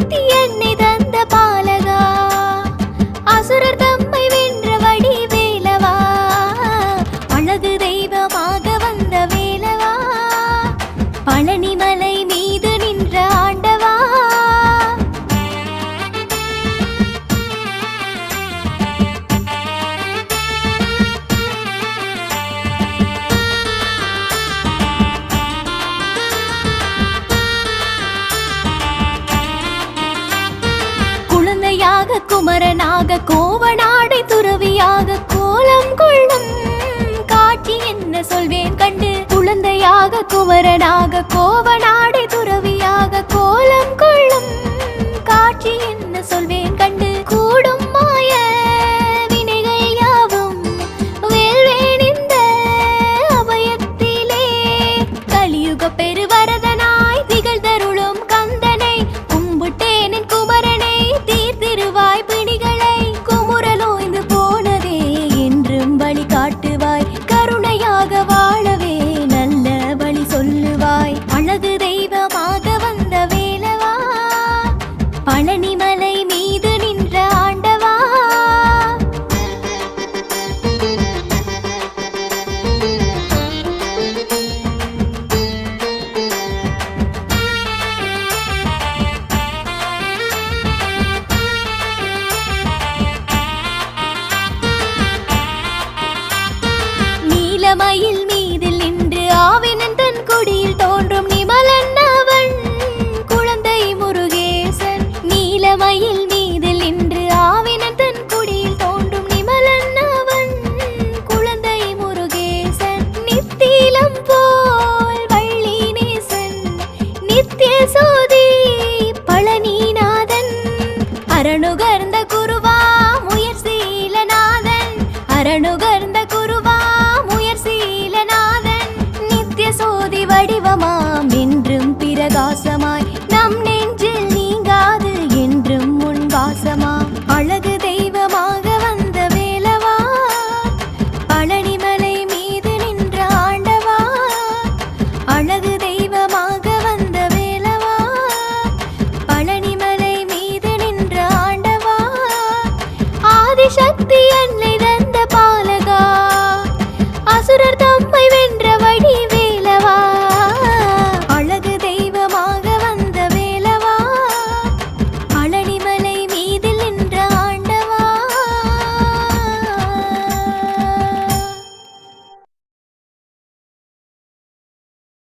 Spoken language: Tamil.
முக்தி என்னை தந்த பாலகா, அசுரர் தம்மை வென்ற வடி வேலவா, அழகு தெய்வமாக வந்த வேலவா, பழனிமலை மீது நின்ற ஆண்டவா. குழந்தையாக குமரனாக கோவனாடை துறவியாக கோலம் கொள்ளும் காட்சி என்ன சொல்வேன் கண்டு. குழந்தையாக குமரனாக கோவனாடை துறவியாக கோலம் கொள்ளும் காட்சி என்ன சொல்வேன் கண்டு. கூடும் மாய வினைகள் யாவும் வேள்வேன் இந்த அபயத்திலே, கலியுக பெருவரதனாய் திகழ்தருளும் கந்தனை கும்பிட்டேனின் குமரனை தீர்த்திருவாய் பிணிகளை. குமுறலோய்ந்து போனதே என்றும் வழி காட்டுவாய், கருணையாக வாழவே நல்ல வழி சொல்லுவாய். அழகு தெய்வமாக வந்த வேலவா, பழனிமலை